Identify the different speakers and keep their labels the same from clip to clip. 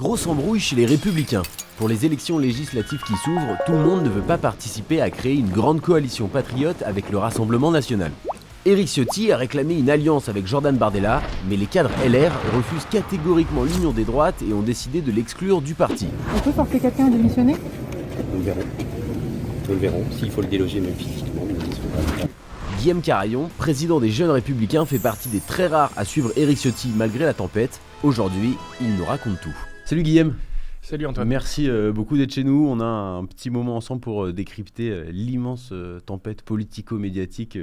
Speaker 1: Grosse embrouille chez les Républicains. Pour les élections législatives qui s'ouvrent, tout le monde ne veut pas participer à créer une grande coalition patriote avec le Rassemblement National. Éric Ciotti a réclamé une alliance avec Jordan Bardella, mais les cadres LR refusent catégoriquement l'union des droites et ont décidé de l'exclure du parti.
Speaker 2: On peut forcer quelqu'un à démissionner ?
Speaker 3: Nous le verrons. S'il faut le déloger même physiquement, nous le disons.
Speaker 1: Guillaume Carayon, président des Jeunes Républicains, fait partie des très rares à suivre Éric Ciotti malgré la tempête. Aujourd'hui, il nous raconte tout. Salut Guillaume.
Speaker 4: Salut Antoine.
Speaker 1: Merci beaucoup d'être chez nous. On a un petit moment ensemble pour décrypter l'immense tempête politico-médiatique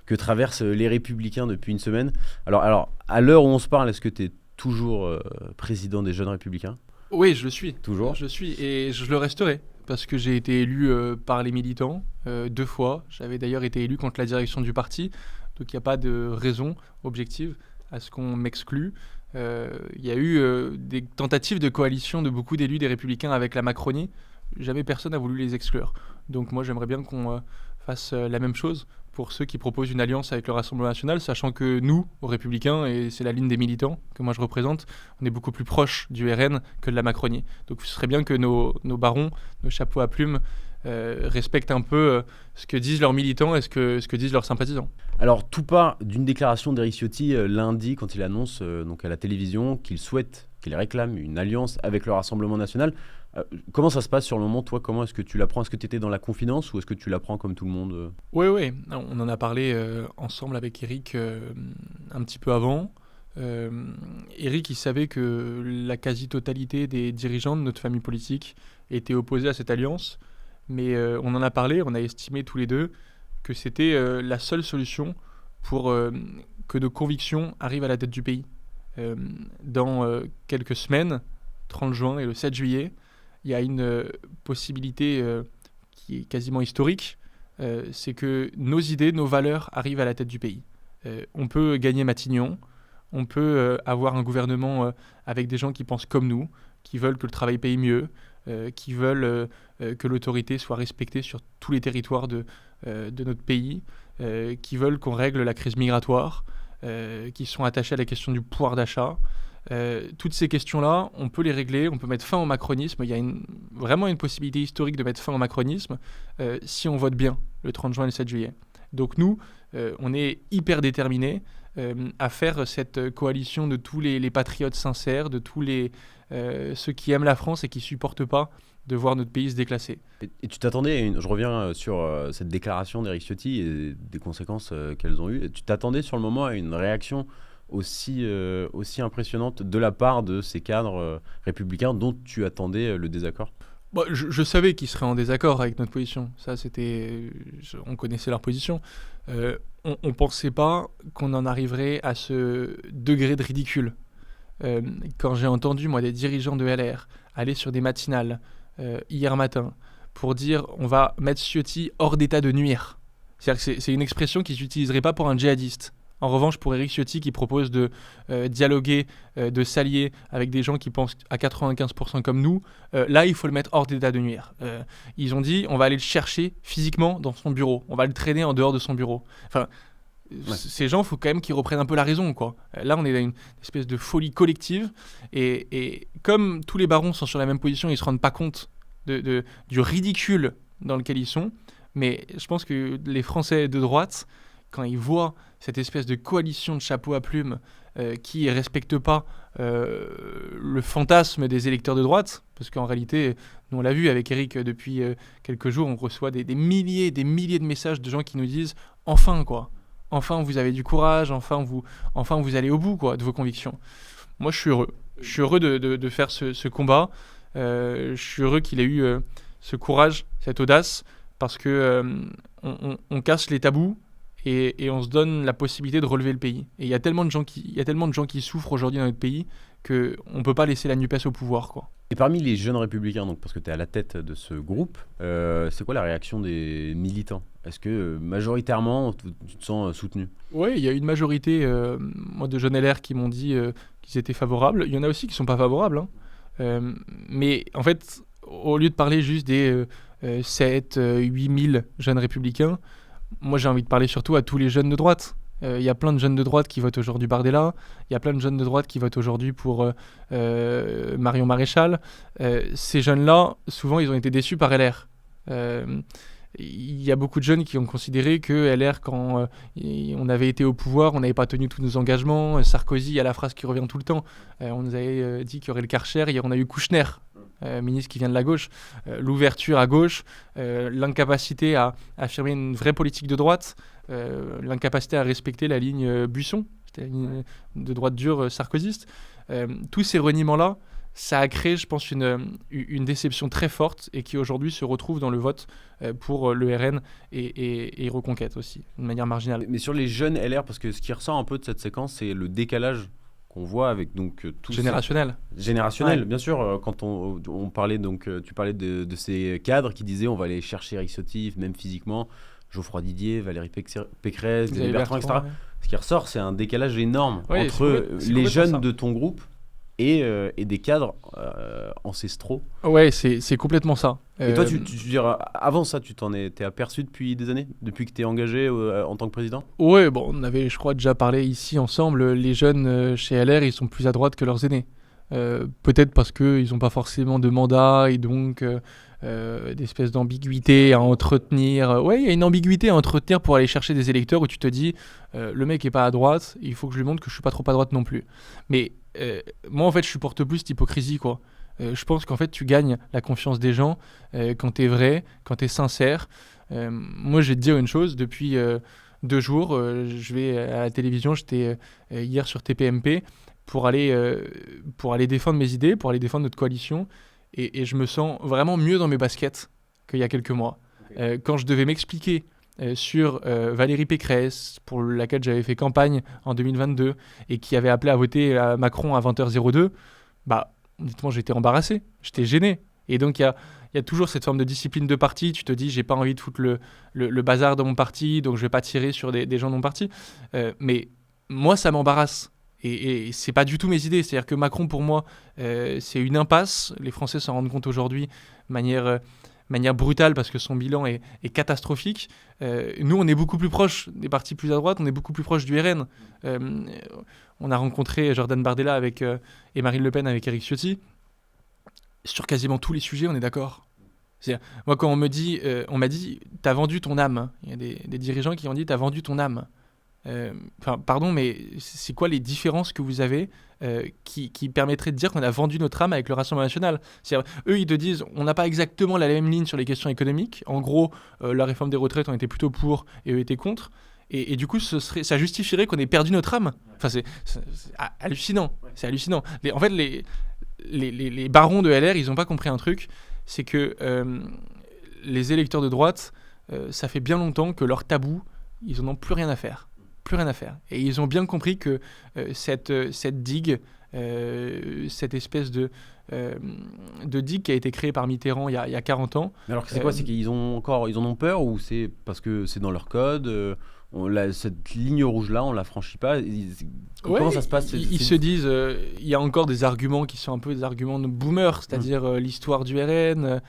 Speaker 1: que traversent les Républicains depuis une semaine. Alors à l'heure où on se parle, est-ce que tu es toujours président des Jeunes Républicains ?
Speaker 4: Oui, je le suis.
Speaker 1: Toujours ?
Speaker 4: Je suis et je le resterai parce que j'ai été élu par les militants 2 fois. J'avais d'ailleurs été élu contre la direction du parti. Donc il n'y a pas de raison objective à ce qu'on m'exclue. Il y a eu des tentatives de coalition de beaucoup d'élus des Républicains avec la Macronie. Jamais personne n'a voulu les exclure. Donc moi j'aimerais bien qu'on fasse la même chose pour ceux qui proposent une alliance avec le Rassemblement National, sachant que nous, aux Républicains, et c'est la ligne des militants que moi je représente, on est beaucoup plus proche du RN que de la Macronie. Donc ce serait bien que nos barons, nos chapeaux à plumes, respectent un peu ce que disent leurs militants et ce que disent leurs sympathisants.
Speaker 1: Alors tout part d'une déclaration d'Éric Ciotti lundi quand il annonce donc à la télévision qu'il réclame une alliance avec le Rassemblement National. Comment ça se passe sur le moment, toi ? Comment est-ce que tu l'apprends ? Est-ce que tu étais dans la confidence ou est-ce que tu l'apprends comme tout le monde ?
Speaker 4: Oui, on en a parlé ensemble avec Éric un petit peu avant. Éric, il savait que la quasi-totalité des dirigeants de notre famille politique étaient opposés à cette alliance, mais on en a parlé, on a estimé tous les deux que c'était la seule solution pour que nos convictions arrivent à la tête du pays. Dans quelques semaines, 30 juin et le 7 juillet, il y a une possibilité qui est quasiment historique, c'est que nos idées, nos valeurs arrivent à la tête du pays. On peut gagner Matignon, on peut avoir un gouvernement avec des gens qui pensent comme nous, qui veulent que le travail paye mieux, qui veulent que l'autorité soit respectée sur tous les territoires de notre pays, qui veulent qu'on règle la crise migratoire, qui sont attachés à la question du pouvoir d'achat. Toutes ces questions-là, on peut les régler, on peut mettre fin au macronisme. Il y a vraiment une possibilité historique de mettre fin au macronisme si on vote bien le 30 juin et le 7 juillet. Donc nous, on est hyper déterminés à faire cette coalition de tous les patriotes sincères, de tous ceux qui aiment la France et qui ne supportent pas de voir notre pays se déclasser.
Speaker 1: Et tu t'attendais, je reviens sur cette déclaration d'Éric Ciotti et des conséquences qu'elles ont eues, tu t'attendais sur le moment à une réaction aussi impressionnante de la part de ces cadres républicains dont tu attendais le désaccord ?
Speaker 4: Je savais qu'ils seraient en désaccord avec notre position. Ça, on connaissait leur position. On ne pensait pas qu'on en arriverait à ce degré de ridicule. Quand j'ai entendu, moi, des dirigeants de LR aller sur des matinales hier matin pour dire on va mettre Ciotti hors d'état de nuire. C'est-à-dire que c'est une expression qu'ils n'utiliseraient pas pour un djihadiste. En revanche, pour Éric Ciotti qui propose de dialoguer, de s'allier avec des gens qui pensent à 95% comme nous, là, il faut le mettre hors d'état de nuire. Ils ont dit, on va aller le chercher physiquement dans son bureau. On va le traîner en dehors de son bureau. Enfin, ces gens, il faut quand même qu'ils reprennent un peu la raison, quoi. Là, on est dans une espèce de folie collective. Et comme tous les barons sont sur la même position, ils ne se rendent pas compte du ridicule dans lequel ils sont. Mais je pense que les Français de droite, quand ils voient cette espèce de coalition de chapeaux à plumes qui ne respecte pas le fantasme des électeurs de droite, parce qu'en réalité, nous on l'a vu avec Éric depuis quelques jours, on reçoit des milliers de messages de gens qui nous disent « Enfin, quoi. Enfin, vous avez du courage, enfin vous allez au bout, quoi, de vos convictions. » Moi, je suis heureux. Je suis heureux de faire ce combat. Je suis heureux qu'il ait eu ce courage, cette audace, parce qu'on casse les tabous, et on se donne la possibilité de relever le pays. Et il y a tellement de gens qui souffrent aujourd'hui dans notre pays qu'on ne peut pas laisser la NUPES au pouvoir, quoi.
Speaker 1: Et parmi les Jeunes Républicains, donc, parce que tu es à la tête de ce groupe, c'est quoi la réaction des militants ? Est-ce que majoritairement tu te sens soutenu ?
Speaker 4: Oui, il y a une majorité moi, de jeunes LR qui m'ont dit qu'ils étaient favorables. Il y en a aussi qui ne sont pas favorables. Mais en fait, au lieu de parler juste des 7 8 000 jeunes républicains, moi j'ai envie de parler surtout à tous les jeunes de droite. Il y a plein de jeunes de droite qui votent aujourd'hui Bardella. Il y a plein de jeunes de droite qui votent aujourd'hui pour Marion Maréchal. Ces jeunes-là, souvent, ils ont été déçus par LR. Il y a beaucoup de jeunes qui ont considéré que LR, quand on avait été au pouvoir, on n'avait pas tenu tous nos engagements. Sarkozy, il y a la phrase qui revient tout le temps. On nous avait dit qu'il y aurait le Karcher. Hier, on a eu Kouchner, ministre qui vient de la gauche. L'ouverture à gauche, l'incapacité à affirmer une vraie politique de droite, l'incapacité à respecter la ligne Buisson, c'était la ligne de droite dure sarkozyste. Tous ces reniements-là, ça a créé, je pense, une déception très forte et qui aujourd'hui se retrouve dans le vote pour le RN et Reconquête aussi, de manière marginale.
Speaker 1: Mais sur les jeunes LR, parce que ce qui ressort un peu de cette séquence, c'est le décalage qu'on voit avec tout
Speaker 4: générationnel.
Speaker 1: Générationnel,
Speaker 4: Ouais.
Speaker 1: bien sûr. Quand on parlait, tu parlais de ces cadres qui disaient on va aller chercher Éric Ciotti, même physiquement, Geoffroy Didier, Valérie Pécresse, Xavier Bertrand, etc.
Speaker 4: Ouais.
Speaker 1: Ce qui ressort, c'est un décalage énorme
Speaker 4: Ouais,
Speaker 1: entre
Speaker 4: c'est
Speaker 1: les
Speaker 4: complètement
Speaker 1: jeunes
Speaker 4: ça.
Speaker 1: de ton groupe et des cadres ancestraux.
Speaker 4: Ouais, c'est complètement ça.
Speaker 1: Et toi, tu veux dire, avant ça, t'es aperçu depuis des années, depuis que t'es engagé en tant que président?
Speaker 4: Ouais, bon, on avait, je crois, déjà parlé ici ensemble. Les jeunes chez LR, ils sont plus à droite que leurs aînés. Peut-être parce qu'ils n'ont pas forcément de mandat et donc d'espèces d'ambiguïté à entretenir. Ouais, il y a une ambiguïté à entretenir pour aller chercher des électeurs où tu te dis le mec est pas à droite, il faut que je lui montre que je suis pas trop à droite non plus. Mais moi, en fait, je supporte plus cette hypocrisie, quoi. Je pense qu'en fait, tu gagnes la confiance des gens quand t'es vrai, quand t'es sincère. Moi, je vais te dire une chose, depuis 2 jours, je vais à la télévision, j'étais hier sur TPMP pour aller défendre mes idées, pour aller défendre notre coalition, et je me sens vraiment mieux dans mes baskets qu'il y a quelques mois.
Speaker 1: Okay.
Speaker 4: Quand je devais m'expliquer sur Valérie Pécresse, pour laquelle j'avais fait campagne en 2022, et qui avait appelé à voter à Macron à 20h02, bah, honnêtement, j'étais embarrassé, j'étais gêné. Et donc, il y a toujours cette forme de discipline de parti. Tu te dis, j'ai pas envie de foutre le bazar dans mon parti, donc je vais pas tirer sur des gens de mon parti. Mais moi, ça m'embarrasse. Et c'est pas du tout mes idées. C'est-à-dire que Macron, pour moi, c'est une impasse. Les Français s'en rendent compte aujourd'hui de manière brutale parce que son bilan est catastrophique. Nous, on est beaucoup plus proche des partis plus à droite, on est beaucoup plus proche du RN. On a rencontré Jordan Bardella et Marine Le Pen avec Éric Ciotti. Sur quasiment tous les sujets, on est d'accord. C'est-à-dire, moi, quand on m'a dit, t'as vendu ton âme. Il y a des dirigeants qui ont dit, t'as vendu ton âme. Pardon, mais c'est quoi les différences que vous avez qui permettraient de dire qu'on a vendu notre âme avec le Rassemblement national? C'est-à-dire, eux, ils te disent, on n'a pas exactement la même ligne sur les questions économiques. En gros, la réforme des retraites, on était plutôt pour et eux étaient contre. Et du coup, ça justifierait qu'on ait perdu notre âme. Enfin, c'est hallucinant. C'est hallucinant. En fait, les barons de LR, ils n'ont pas compris un truc, c'est que les électeurs de droite, ça fait bien longtemps que leur tabou, ils n'en ont plus rien à faire. Plus rien à faire. Et ils ont bien compris que cette digue, cette espèce de digue qui a été créée par Mitterrand il y a 40 ans...
Speaker 1: Mais alors, c'est quoi? C'est qu'ils en ont peur ou c'est parce que c'est dans leur code cette ligne rouge-là, on la franchit pas. Comment ça se passe?
Speaker 4: Ils se disent, il y a encore des arguments qui sont un peu des arguments de boomer, c'est-à-dire l'histoire du RN,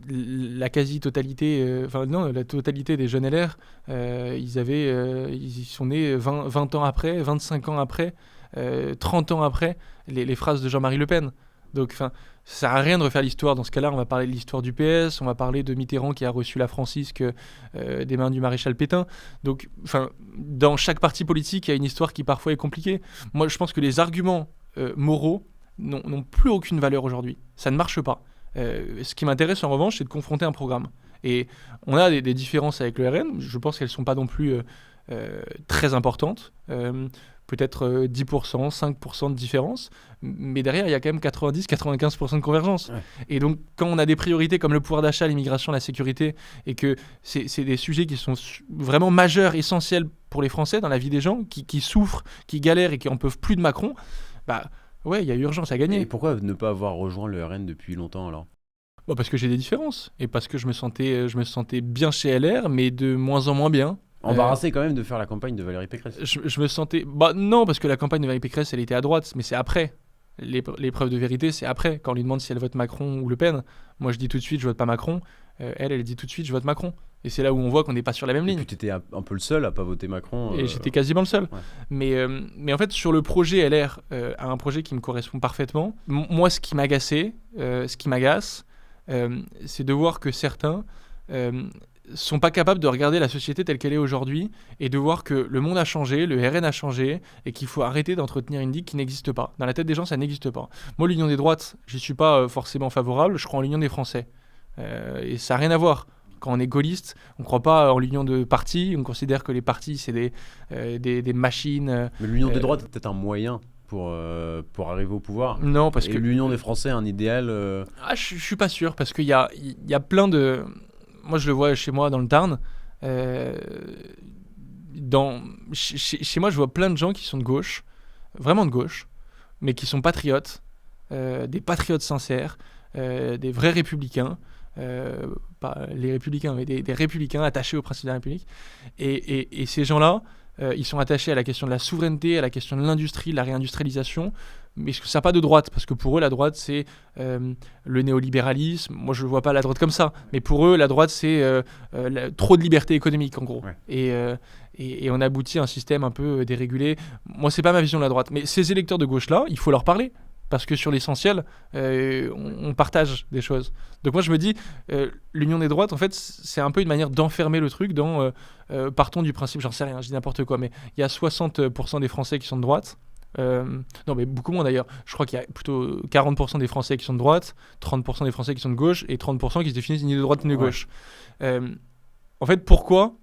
Speaker 4: la quasi-totalité, la totalité des jeunes LR, ils sont nés 20 ans après, 25 ans après, 30 ans après les phrases de Jean-Marie Le Pen. Donc, ça sert à rien de refaire l'histoire. Dans ce cas-là, on va parler de l'histoire du PS, on va parler de Mitterrand qui a reçu la Francisque des mains du maréchal Pétain. Donc, dans chaque parti politique, il y a une histoire qui parfois est compliquée. Moi, je pense que les arguments moraux n'ont plus aucune valeur aujourd'hui. Ça ne marche pas. Ce qui m'intéresse en revanche, c'est de confronter un programme. Et on a des différences avec le RN. Je pense qu'elles ne sont pas non plus très importantes. Peut-être 10%, 5% de différence, mais derrière, il y a quand même 90-95% de convergence. Ouais. Et donc, quand on a des priorités comme le pouvoir d'achat, l'immigration, la sécurité, et que c'est des sujets qui sont vraiment majeurs, essentiels pour les Français dans la vie des gens, qui souffrent, qui galèrent et qui n'en peuvent plus de Macron, ouais, il y a urgence à gagner.
Speaker 1: Et pourquoi ne pas avoir rejoint le RN depuis longtemps alors?
Speaker 4: Parce que j'ai des différences, et parce que je me sentais bien chez LR, mais de moins en moins bien.
Speaker 1: Embarrassé quand même de faire la campagne de Valérie Pécresse.
Speaker 4: Je me sentais... non, parce que la campagne de Valérie Pécresse, elle était à droite, mais c'est après. L'épreuve de vérité, c'est après. Quand on lui demande si elle vote Macron ou Le Pen, moi je dis tout de suite, je vote pas Macron. Elle dit tout de suite, je vote Macron. Et c'est là où on voit qu'on n'est pas sur la même
Speaker 1: Et
Speaker 4: ligne.
Speaker 1: puis tu étais un peu le seul à pas voter Macron.
Speaker 4: Et j'étais quasiment le seul.
Speaker 1: Ouais.
Speaker 4: Mais en fait, sur le projet LR, un projet qui me correspond parfaitement, moi, ce qui m'agace, c'est de voir que certains sont pas capables de regarder la société telle qu'elle est aujourd'hui et de voir que le monde a changé, le RN a changé et qu'il faut arrêter d'entretenir une digue qui n'existe pas. Dans la tête des gens, ça n'existe pas. Moi, l'union des droites, j'y suis pas forcément favorable, je crois en l'union des Français. Et ça n'a rien à voir. Quand on est gaulliste, on ne croit pas en l'union de partis, on considère que les partis, c'est des machines.
Speaker 1: Mais l'union des droites est peut-être un moyen pour arriver au pouvoir.
Speaker 4: Non, parce
Speaker 1: Et
Speaker 4: que
Speaker 1: l'union des Français, un idéal.
Speaker 4: je suis pas sûr, parce qu'il y a plein de... Moi, je le vois chez moi dans le Tarn. Chez moi, je vois plein de gens qui sont de gauche, vraiment de gauche, mais qui sont patriotes, des patriotes sincères, des vrais républicains. Pas les républicains, mais des républicains attachés au principe de la République. Et ces gens-là, ils sont attachés à la question de la souveraineté, à la question de l'industrie, de la réindustrialisation, mais ça n'a pas de droite, parce que pour eux, la droite, c'est le néolibéralisme. Moi, je ne vois pas la droite comme ça, mais pour eux, la droite, c'est trop de liberté économique, en gros. Ouais. Et on aboutit à un système un peu dérégulé. Moi, c'est pas ma vision de la droite. Mais ces électeurs de gauche-là, il faut leur parler. Parce que sur l'essentiel, on partage des choses. Donc moi, je me dis, l'union des droites, en fait, c'est un peu une manière d'enfermer le truc dans... partons du principe, j'en sais rien, je dis n'importe quoi, mais il y a 60% des Français qui sont de droite. Non, mais beaucoup moins d'ailleurs. Je crois qu'il y a plutôt 40% des Français qui sont de droite, 30% des Français qui sont de gauche, et 30% qui se définissent ni de droite ni de gauche. En fait, pourquoi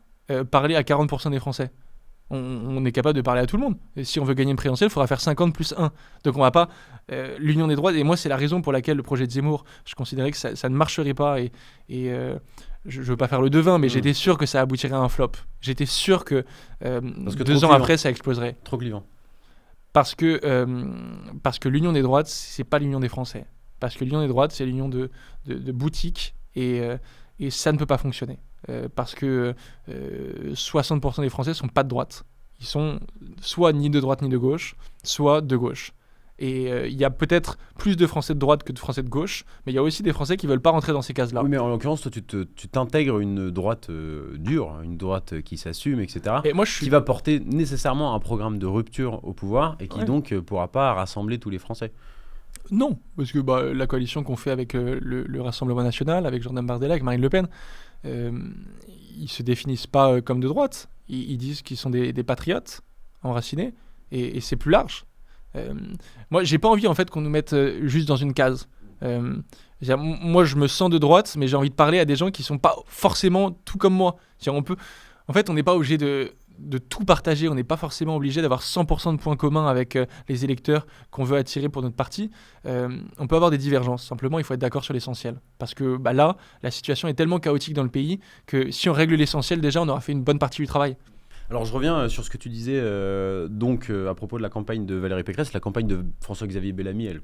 Speaker 4: parler à 40% des Français ? On est capable de parler à tout le monde. Et si on veut gagner une présidentielle, il faudra faire 50 plus 1. Donc on va pas... l'union des droites, et moi c'est la raison pour laquelle le projet de Zemmour, je considérais que ça ne marcherait pas, et je veux pas faire le devin, mais j'étais sûr que ça aboutirait à un flop. J'étais sûr que 2 ans après, ça exploserait.
Speaker 1: Trop clivant.
Speaker 4: Parce que l'union des droites, c'est pas l'union des Français. Parce que l'union des droites, c'est l'union de boutiques, et ça ne peut pas fonctionner. Parce que 60% des Français sont pas de droite. Ils sont soit ni de droite ni de gauche, soit de gauche. Et il y a peut-être plus de Français de droite que de Français de gauche, mais il y a aussi des Français qui veulent pas rentrer dans ces cases-là.
Speaker 1: Oui, mais en l'occurrence, toi, tu t'intègres une droite dure, une droite qui s'assume, etc.
Speaker 4: Et moi,
Speaker 1: qui va porter nécessairement un programme de rupture au pouvoir et qui donc pourra pas rassembler tous les Français.
Speaker 4: Non, parce que la coalition qu'on fait avec le Rassemblement National, avec Jordan Bardella, avec Marine Le Pen, ils se définissent pas comme de droite. Ils disent qu'ils sont des patriotes enracinés, et c'est plus large. Moi, j'ai pas envie en fait qu'on nous mette juste dans une case. Moi, je me sens de droite, mais j'ai envie de parler à des gens qui sont pas forcément tout comme moi. En fait, on n'est pas obligé de tout partager, on n'est pas forcément obligé d'avoir 100% de points communs avec les électeurs qu'on veut attirer pour notre parti. On peut avoir des divergences, simplement il faut être d'accord sur l'essentiel. Parce que là, la situation est tellement chaotique dans le pays que si on règle l'essentiel, déjà on aura fait une bonne partie du travail.
Speaker 1: Alors je reviens sur ce que tu disais à propos de la campagne de Valérie Pécresse. La campagne de François-Xavier Bellamy, elle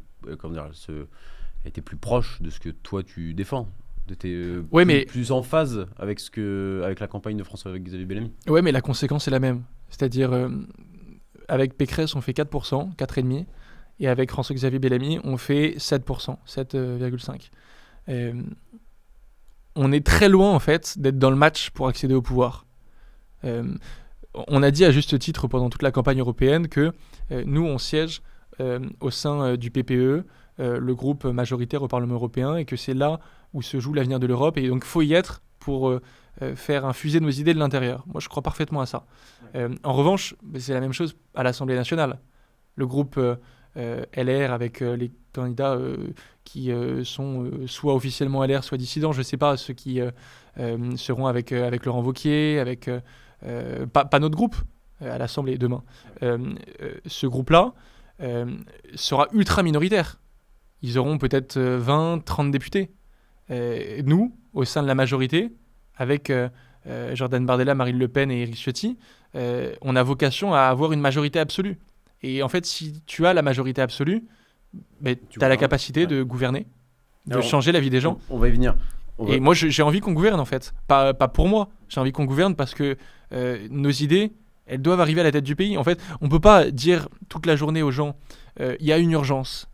Speaker 1: était plus proche de ce que toi tu défends. Plus en phase avec la campagne de François-Xavier Bellamy.
Speaker 4: Ouais, mais la conséquence est la même. C'est-à-dire, avec Pécresse, on fait 4%, 4,5%, et avec François-Xavier Bellamy, on fait 7%, 7,5%. On est très loin, en fait, d'être dans le match pour accéder au pouvoir. On a dit à juste titre pendant toute la campagne européenne que nous, on siège au sein du PPE, le groupe majoritaire au Parlement européen, et que c'est là où se joue l'avenir de l'Europe, et donc il faut y être pour faire infuser nos idées de l'intérieur. Moi, je crois parfaitement à ça. En revanche, c'est la même chose à l'Assemblée nationale. Le groupe LR, avec les candidats qui sont soit officiellement LR, soit dissidents, je ne sais pas, ceux qui seront avec Laurent Wauquiez, avec pas notre groupe à l'Assemblée demain. Ce groupe-là sera ultra minoritaire. Ils auront peut-être 20, 30 députés. Nous, au sein de la majorité, avec Jordan Bardella, Marine Le Pen et Éric Ciotti, on a vocation à avoir une majorité absolue. Et en fait, si tu as la majorité absolue, tu as la capacité de gouverner, de changer la vie des gens.
Speaker 1: On va y venir.
Speaker 4: Et moi, j'ai envie qu'on gouverne, en fait. Pas pour moi. J'ai envie qu'on gouverne parce que nos idées, elles doivent arriver à la tête du pays. En fait, on ne peut pas dire toute la journée aux gens il y a une urgence.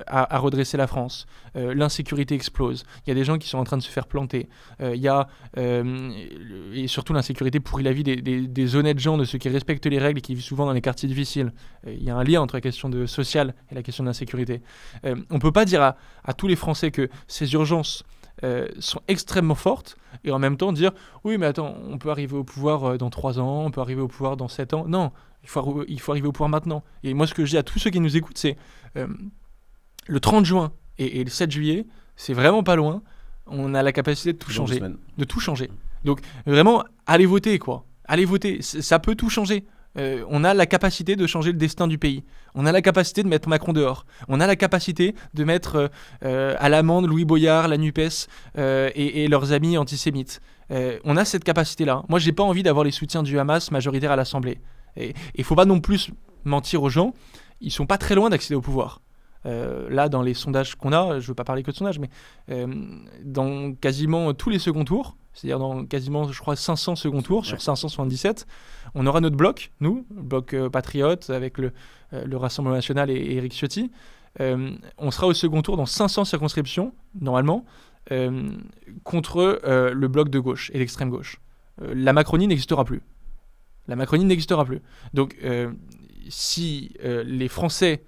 Speaker 4: à redresser la France. L'insécurité explose. Il y a des gens qui sont en train de se faire planter. Il y a, et surtout l'insécurité pourrit la vie des honnêtes gens, de ceux qui respectent les règles et qui vivent souvent dans les quartiers difficiles. Il y a un lien entre la question sociale et la question de l'insécurité. On ne peut pas dire à tous les Français que ces urgences sont extrêmement fortes et en même temps dire oui mais attends, on peut arriver au pouvoir dans 3 ans, on peut arriver au pouvoir dans 7 ans. Non, il faut arriver au pouvoir maintenant. Et moi ce que je dis à tous ceux qui nous écoutent, c'est le 30 juin et le 7 juillet, c'est vraiment pas loin, on a la capacité de tout changer. De tout changer. Donc vraiment, allez voter quoi. Allez voter, ça peut tout changer. On a la capacité de changer le destin du pays. On a la capacité de mettre Macron dehors. On a la capacité de mettre à l'amende Louis Boyard, la NUPES et leurs amis antisémites. On a cette capacité-là. Moi, j'ai pas envie d'avoir les soutiens du Hamas majoritaires à l'Assemblée. Et il faut pas non plus mentir aux gens. Ils sont pas très loin d'accéder au pouvoir. Là, dans les sondages qu'on a, je veux pas parler que de sondages, mais dans quasiment tous les seconds tours, c'est-à-dire dans quasiment, je crois, 500 seconds tours sur 577, on aura notre bloc, nous, le bloc patriote, avec le Rassemblement National et Éric Ciotti. On sera au second tour dans 500 circonscriptions, normalement, contre le bloc de gauche et l'extrême gauche. La Macronie n'existera plus. Donc, si les Français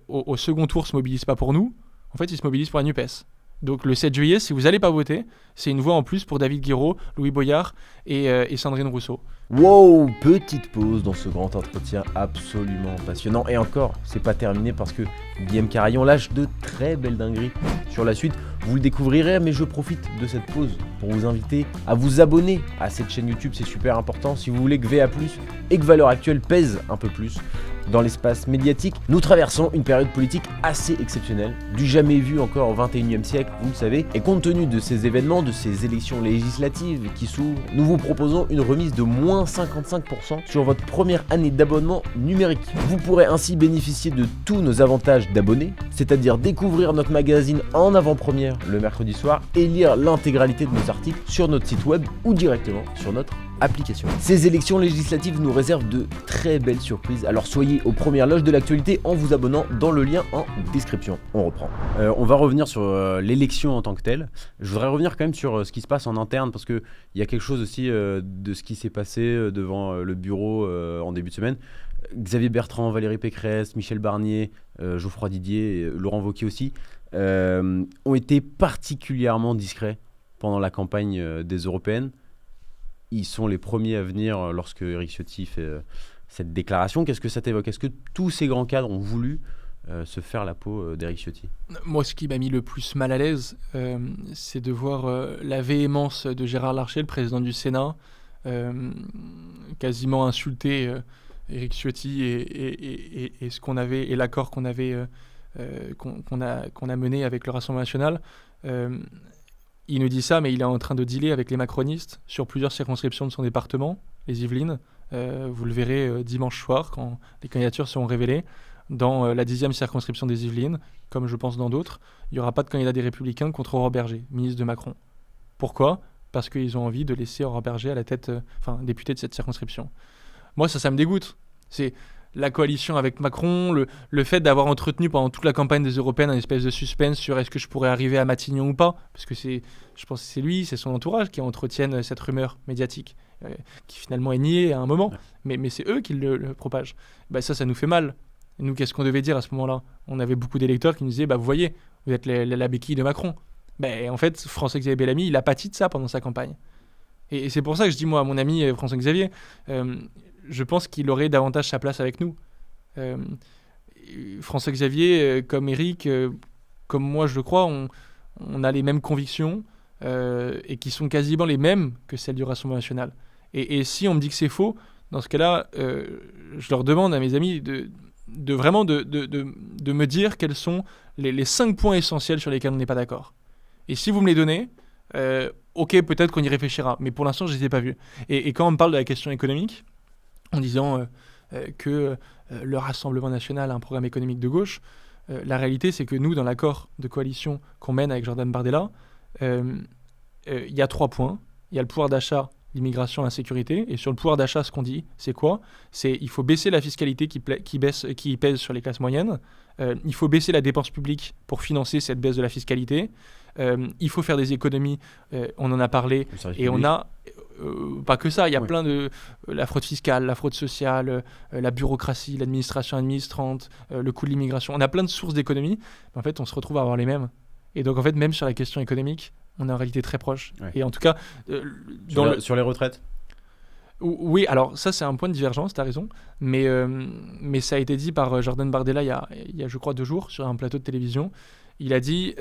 Speaker 4: au second tour se mobilisent pas pour nous, en fait, ils se mobilisent pour la NUPES. Donc le 7 juillet, si vous n'allez pas voter, c'est une voix en plus pour David Guiraud, Louis Boyard et Sandrine Rousseau.
Speaker 1: Wow, petite pause dans ce grand entretien absolument passionnant. Et encore, c'est pas terminé parce que Guillaume Carayon lâche de très belles dingueries. Sur la suite, vous le découvrirez, mais je profite de cette pause pour vous inviter à vous abonner à cette chaîne YouTube, c'est super important. Si vous voulez que VA+, et que Valeurs Actuelles pèse un peu plus dans l'espace médiatique, nous traversons une période politique assez exceptionnelle, du jamais vu encore au 21e siècle, vous le savez. Et compte tenu de ces événements, de ces élections législatives qui s'ouvrent, nous vous proposons une remise de moins 55% sur votre première année d'abonnement numérique. Vous pourrez ainsi bénéficier de tous nos avantages d'abonnés, c'est-à-dire découvrir notre magazine en avant-première le mercredi soir et lire l'intégralité de nos articles sur notre site web ou directement sur notre application. Ces élections législatives nous réservent de très belles surprises, alors soyez aux premières loges de l'actualité en vous abonnant dans le lien en description. On reprend. On va revenir sur l'élection en tant que telle. Je voudrais revenir quand même sur ce qui se passe en interne parce qu'il y a quelque chose aussi de ce qui s'est passé devant le bureau en début de semaine. Xavier Bertrand, Valérie Pécresse, Michel Barnier, Geoffroy Didier, et Laurent Wauquiez aussi ont été particulièrement discrets pendant la campagne des européennes. Ils sont les premiers à venir lorsque Éric Ciotti fait cette déclaration. Qu'est-ce que ça t'évoque ? Est-ce que tous ces grands cadres ont voulu se faire la peau d'Éric Ciotti ?
Speaker 4: Moi, ce qui m'a mis le plus mal à l'aise, c'est de voir la véhémence de Gérard Larcher, le président du Sénat, quasiment insulter Éric Ciotti et ce qu'on avait et l'accord qu'on avait qu'on a mené avec le Rassemblement National. Il nous dit ça, mais il est en train de dealer avec les macronistes sur plusieurs circonscriptions de son département, les Yvelines. Vous le verrez dimanche soir, quand les candidatures seront révélées. Dans la 10e circonscription des Yvelines, comme je pense dans d'autres, il n'y aura pas de candidat des Républicains contre Aurore Berger, ministre de Macron. Pourquoi ? Parce qu'ils ont envie de laisser Aurore Berger à la tête, député de cette circonscription. Moi, ça me dégoûte. C'est la coalition avec Macron, le fait d'avoir entretenu pendant toute la campagne des Européennes un espèce de suspense sur est-ce que je pourrais arriver à Matignon ou pas, parce que je pense que c'est lui, c'est son entourage qui entretiennent cette rumeur médiatique, qui finalement est niée à un moment, mais c'est eux qui le propagent. Ça nous fait mal. Et nous, qu'est-ce qu'on devait dire à ce moment-là ? On avait beaucoup d'électeurs qui nous disaient, vous voyez, vous êtes la béquille de Macron. En fait, François-Xavier Bellamy, il a pâti de ça pendant sa campagne. Et c'est pour ça que je dis, moi, à mon ami François-Xavier, je pense qu'il aurait davantage sa place avec nous. François-Xavier, comme Éric, comme moi je le crois, on a les mêmes convictions et qui sont quasiment les mêmes que celles du Rassemblement National. Et si on me dit que c'est faux, dans ce cas-là, je leur demande à mes amis de me dire quels sont les 5 points essentiels sur lesquels on n'est pas d'accord. Et si vous me les donnez, ok, peut-être qu'on y réfléchira, mais pour l'instant, je ne les ai pas vus. Et quand on me parle de la question économique, en disant que le Rassemblement National a un programme économique de gauche, la réalité, c'est que nous, dans l'accord de coalition qu'on mène avec Jordan Bardella, il y a 3 points. Il y a le pouvoir d'achat, l'immigration, l'insécurité. Et sur le pouvoir d'achat, ce qu'on dit, c'est quoi ? C'est il faut baisser la fiscalité qui pèse sur les classes moyennes, Il faut baisser la dépense publique pour financer cette baisse de la fiscalité. Il faut faire des économies, on en a parlé, et on a pas que ça, il y a plein de la fraude fiscale, la fraude sociale, la bureaucratie, l'administration administrante, le coût de l'immigration. On a plein de sources d'économies, mais en fait on se retrouve à avoir les mêmes. Et donc en fait même sur la question économique, on est en réalité très proche. Ouais. Et en tout cas
Speaker 1: sur les retraites.
Speaker 4: Oui, alors ça c'est un point de divergence, tu as raison, mais ça a été dit par Jordan Bardella il y a je crois 2 jours sur un plateau de télévision. Il a dit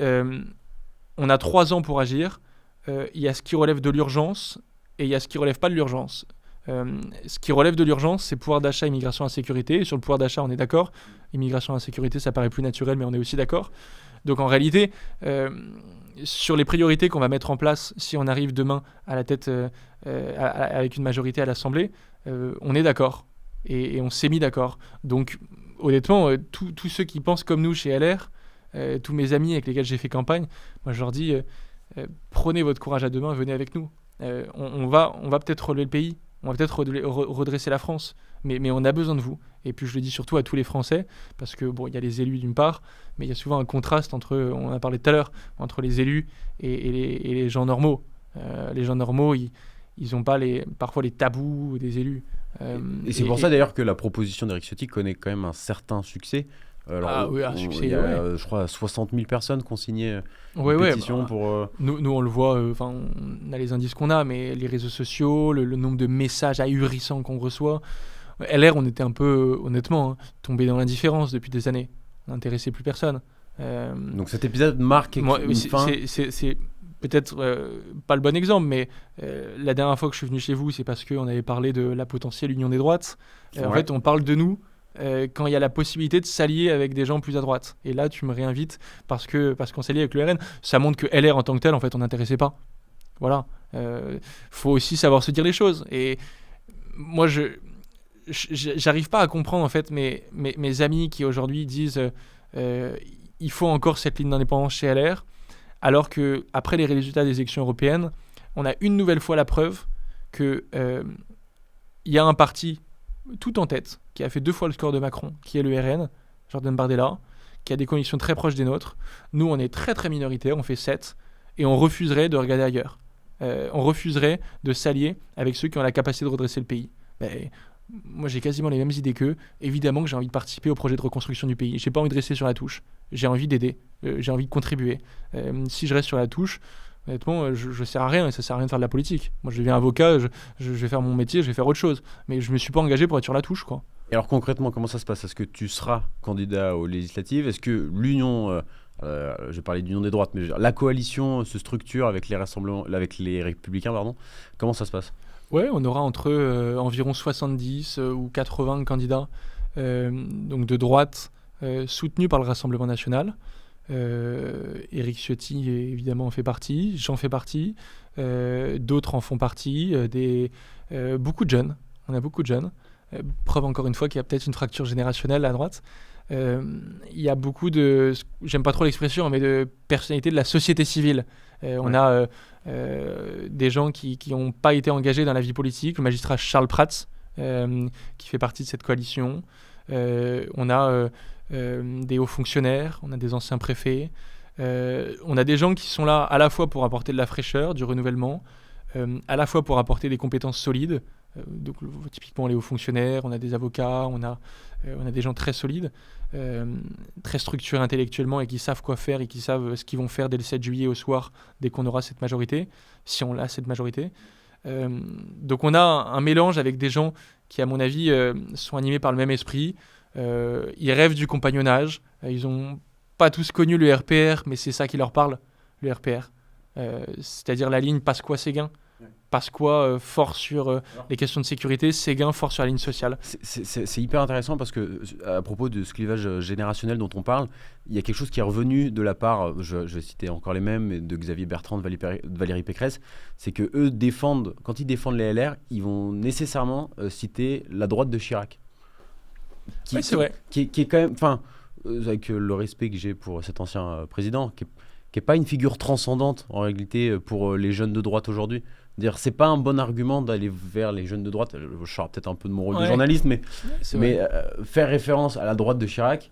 Speaker 4: on a 3 ans pour agir, il y a ce qui relève de l'urgence et il y a ce qui relève pas de l'urgence. Ce qui relève de l'urgence, c'est pouvoir d'achat, immigration, insécurité. Et sur le pouvoir d'achat, on est d'accord. Immigration, insécurité, ça paraît plus naturel, mais on est aussi d'accord. Donc en réalité, sur les priorités qu'on va mettre en place, si on arrive demain à la tête avec une majorité à l'Assemblée, on est d'accord. Et on s'est mis d'accord. Donc honnêtement, tous ceux qui pensent comme nous chez LR, tous mes amis avec lesquels j'ai fait campagne, moi je leur dis, prenez votre courage à deux mains, venez avec nous. On va peut-être relever le pays, on va peut-être redresser la France, mais on a besoin de vous. Et puis je le dis surtout à tous les Français, parce que bon, il y a les élus d'une part, mais il y a souvent un contraste entre, on en a parlé tout à l'heure, entre les élus et les gens normaux. Les gens normaux, ils n'ont pas parfois les tabous des élus.
Speaker 1: Et c'est pour ça d'ailleurs que la proposition d'Éric Ciotti connaît quand même un certain succès. Alors,
Speaker 4: oui, un succès.
Speaker 1: Il y a, je crois, 60 000 personnes qui ont signé une pétition pour...
Speaker 4: Nous, on le voit, on a les indices qu'on a, mais les réseaux sociaux, le nombre de messages ahurissants qu'on reçoit. LR, on était un peu, honnêtement, tombé dans l'indifférence depuis des années. On n'intéressait plus personne.
Speaker 1: Donc cet épisode marque une fin...
Speaker 4: C'est peut-être pas le bon exemple, mais la dernière fois que je suis venu chez vous, c'est parce qu'on avait parlé de la potentielle union des droites. En fait, on parle de nous quand il y a la possibilité de s'allier avec des gens plus à droite. Et là, tu me réinvites parce qu'on s'allie avec le RN. Ça montre que LR en tant que tel, en fait, on n'intéressait pas. Voilà. Faut aussi savoir se dire les choses. Et moi, j'arrive pas à comprendre, en fait, mes amis qui aujourd'hui disent il faut encore cette ligne d'indépendance chez LR, alors qu'après les résultats des élections européennes, on a une nouvelle fois la preuve qu'il y a un parti tout en tête, qui a fait 2 fois le score de Macron, qui est le RN, Jordan Bardella, qui a des convictions très proches des nôtres. Nous, on est très très minoritaire, on fait 7, et on refuserait de regarder ailleurs. On refuserait de s'allier avec ceux qui ont la capacité de redresser le pays. Moi, j'ai quasiment les mêmes idées qu'eux. Évidemment que j'ai envie de participer au projet de reconstruction du pays. J'ai pas envie de rester sur la touche. J'ai envie d'aider. J'ai envie de contribuer. Si je reste sur la touche, honnêtement, je sers à rien et ça sert à rien de faire de la politique. Moi, je deviens avocat, je vais faire mon métier, je vais faire autre chose. Mais je me suis pas engagé pour être sur la touche, quoi.
Speaker 1: Et alors concrètement, comment ça se passe ? Est-ce que tu seras candidat aux législatives ? Est-ce que l'union, je parlais d'union des droites, mais la coalition se structure avec les républicains, pardon. Comment ça se passe ?
Speaker 4: Ouais, on aura entre environ 70 ou 80 candidats donc de droite soutenus par le Rassemblement national. Éric Ciotti évidemment en fait partie, j'en fais partie, d'autres en font partie, beaucoup de jeunes, on a beaucoup de jeunes, preuve encore une fois qu'il y a peut-être une fracture générationnelle à droite. Il y a beaucoup j'aime pas trop l'expression, mais de personnalités de la société civile. On a des gens qui n'ont pas été engagés dans la vie politique, le magistrat Charles Prats qui fait partie de cette coalition. On a des hauts fonctionnaires, on a des anciens préfets, on a des gens qui sont là à la fois pour apporter de la fraîcheur, du renouvellement, à la fois pour apporter des compétences solides. Donc, typiquement les hauts fonctionnaires, on a des avocats, on a des gens très solides, très structurés intellectuellement et qui savent quoi faire et qui savent ce qu'ils vont faire dès le 7 juillet au soir, dès qu'on aura cette majorité, si on a cette majorité. Donc on a un mélange avec des gens qui, à mon avis, sont animés par le même esprit. Ils rêvent du compagnonnage. Ils n'ont pas tous connu le RPR, mais c'est ça qui leur parle, le RPR. C'est-à-dire la ligne Pasqua-Séguin. Pasqua fort sur les questions de sécurité, Séguin fort sur la ligne sociale.
Speaker 1: C'est hyper intéressant parce que à propos de ce clivage générationnel dont on parle, il y a quelque chose qui est revenu de la part, je vais citer encore les mêmes, de Xavier Bertrand, de Valérie Pécresse, c'est que eux quand ils défendent les LR, ils vont nécessairement citer la droite de Chirac.
Speaker 4: Oui, c'est vrai.
Speaker 1: Qui est quand même, enfin, avec le respect que j'ai pour cet ancien président, qui est pas une figure transcendante en réalité pour les jeunes de droite aujourd'hui. Dire c'est pas un bon argument d'aller vers les jeunes de droite. Je sors peut-être un peu de mon rôle de journaliste, mais faire référence à la droite de Chirac,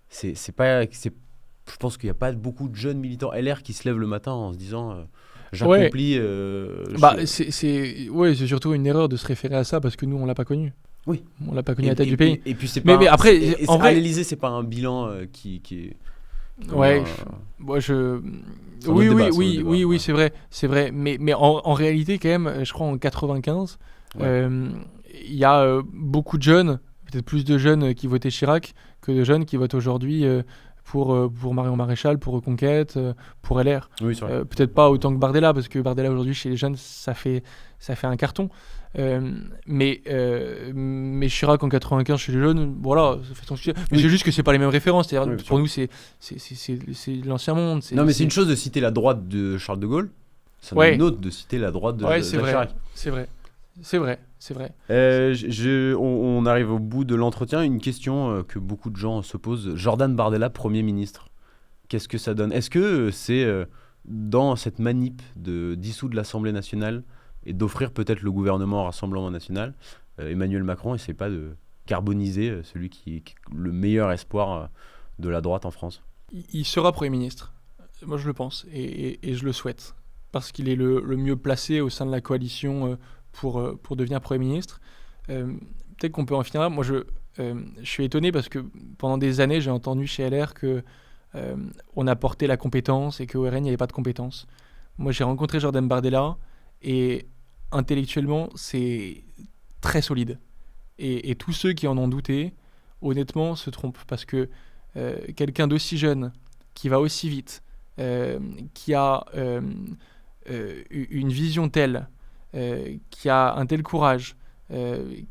Speaker 1: c'est pas, je pense qu'il n'y a pas beaucoup de jeunes militants LR qui se lèvent le matin en se disant j'accomplis.
Speaker 4: C'est surtout une erreur de se référer à ça parce que nous on l'a pas connu.
Speaker 1: Oui.
Speaker 4: On l'a pas connu à la tête du pays.
Speaker 1: Et puis c'est
Speaker 4: Mais
Speaker 1: pas.
Speaker 4: après, en vrai,
Speaker 1: à l'Élysée, c'est pas un bilan qui est.
Speaker 4: ouais,
Speaker 1: Comment,
Speaker 4: c'est un autre
Speaker 1: débat,
Speaker 4: oui,
Speaker 1: ouais.
Speaker 4: c'est vrai. Mais en réalité, quand même, je crois en 95, il y a beaucoup de jeunes, peut-être plus de jeunes qui votaient Chirac que de jeunes qui votent aujourd'hui pour Marion Maréchal, pour Reconquête, pour LR.
Speaker 1: Oui, c'est vrai.
Speaker 4: Peut-être pas autant que Bardella, parce que Bardella aujourd'hui chez les jeunes, ça fait un carton. Mais Chirac en 95 chez les jeunes, voilà, ça fait son succès. Mais
Speaker 1: Oui.
Speaker 4: c'est juste que c'est pas les mêmes références. C'est-à-dire,
Speaker 1: Oui, bien
Speaker 4: pour nous, c'est l'ancien monde.
Speaker 1: Non, mais c'est une chose de citer la droite de Charles de Gaulle, c'est
Speaker 4: Ouais.
Speaker 1: une autre de citer la droite de
Speaker 4: c'est
Speaker 1: Jacques
Speaker 4: vrai.
Speaker 1: Chirac.
Speaker 4: C'est vrai.
Speaker 1: On arrive au bout de l'entretien. Une question que beaucoup de gens se posent. Jordan Bardella, Premier ministre, qu'est-ce que ça donne? Est-ce que c'est dans cette manip de dissoudre l'Assemblée nationale et d'offrir peut-être le gouvernement au Rassemblement national, Emmanuel Macron essaie pas de carboniser celui qui est le meilleur espoir de la droite en France?
Speaker 4: Il sera Premier ministre. Moi, je le pense et je le souhaite. Parce qu'il est le mieux placé au sein de la coalition pour devenir Premier ministre. Peut-être qu'on peut en finir là. Moi, je suis étonné parce que pendant des années, j'ai entendu chez LR que on apportait la compétence et qu'au RN, il n'y avait pas de compétence. Moi, j'ai rencontré Jordan Bardella et intellectuellement, c'est très solide. Et tous ceux qui en ont douté, honnêtement, se trompent. Parce que quelqu'un d'aussi jeune, qui va aussi vite, qui a une vision telle, qui a un tel courage,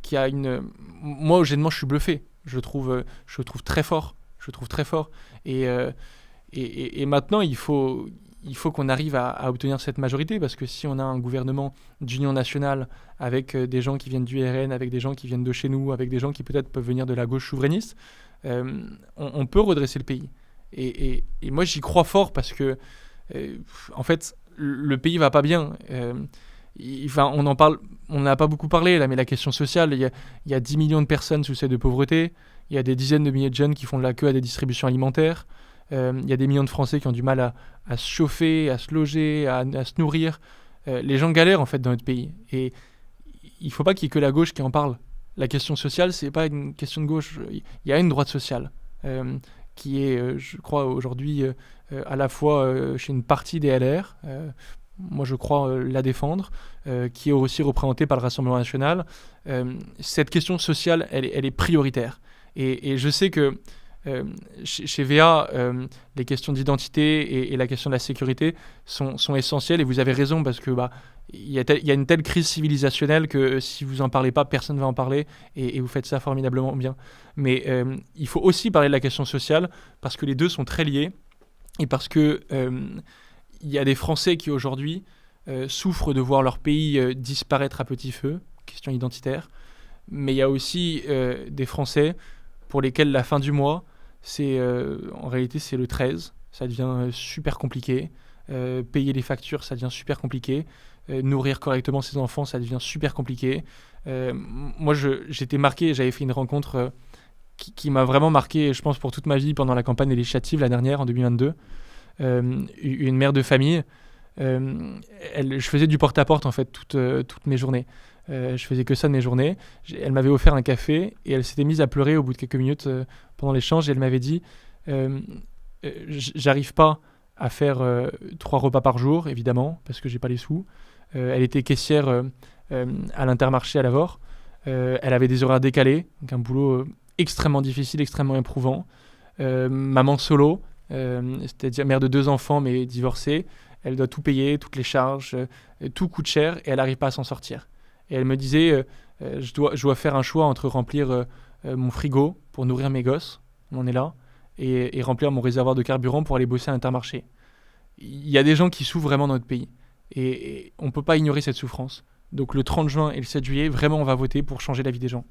Speaker 4: qui a une... Moi, honnêtement, je suis bluffé. Je le trouve très fort. Et maintenant, il faut qu'on arrive à obtenir cette majorité, parce que si on a un gouvernement d'union nationale avec des gens qui viennent du RN, avec des gens qui viennent de chez nous, avec des gens qui peut-être peuvent venir de la gauche souverainiste, on peut redresser le pays. Et moi, j'y crois fort parce que, en fait, le pays va pas bien. On en parle, on n'a pas beaucoup parlé là, mais la question sociale, il y a 10 millions de personnes sous seuil de pauvreté, il y a des dizaines de milliers de jeunes qui font de la queue à des distributions alimentaires, il y a des millions de Français qui ont du mal à se chauffer, à se loger, à se nourrir. Les gens galèrent en fait dans notre pays. Et il ne faut pas qu'il y ait que la gauche qui en parle. La question sociale, c'est pas une question de gauche. Il y a une droite sociale qui est, je crois, aujourd'hui à la fois chez une partie des LR, moi je crois la défendre, qui est aussi représentée par le Rassemblement national. Cette question sociale, elle est prioritaire. Et je sais que chez VA, les questions d'identité et la question de la sécurité sont essentielles, et vous avez raison, parce que il y a une telle crise civilisationnelle que si vous en parlez pas, personne ne va en parler, et vous faites ça formidablement bien. Mais il faut aussi parler de la question sociale, parce que les deux sont très liés, et parce que il y a des Français qui aujourd'hui souffrent de voir leur pays disparaître à petit feu, question identitaire, mais il y a aussi des Français pour lesquels la fin du mois, en réalité c'est le 13, ça devient super compliqué, payer les factures ça devient super compliqué, nourrir correctement ses enfants ça devient super compliqué. Moi j'étais marqué, j'avais fait une rencontre qui m'a vraiment marqué, je pense pour toute ma vie, pendant la campagne législative la dernière en 2022. Une mère de famille, je faisais du porte-à-porte en fait toutes mes journées. Je faisais que ça de mes journées. Elle m'avait offert un café et elle s'était mise à pleurer au bout de quelques minutes pendant l'échange, et elle m'avait dit j'arrive pas à faire 3 repas par jour, évidemment, parce que j'ai pas les sous. Elle était caissière à l'Intermarché à Lavore. Elle avait des horaires décalés, donc un boulot extrêmement difficile, extrêmement éprouvant. Maman solo, c'est-à-dire mère de 2 enfants mais divorcée. Elle doit tout payer, toutes les charges, tout coûte cher, et elle n'arrive pas à s'en sortir. Et elle me disait, je dois faire un choix entre remplir mon frigo pour nourrir mes gosses, on en est là, et remplir mon réservoir de carburant pour aller bosser à Intermarché. Il y a des gens qui souffrent vraiment dans notre pays, et on ne peut pas ignorer cette souffrance. Donc le 30 juin et le 7 juillet, vraiment on va voter pour changer la vie des gens.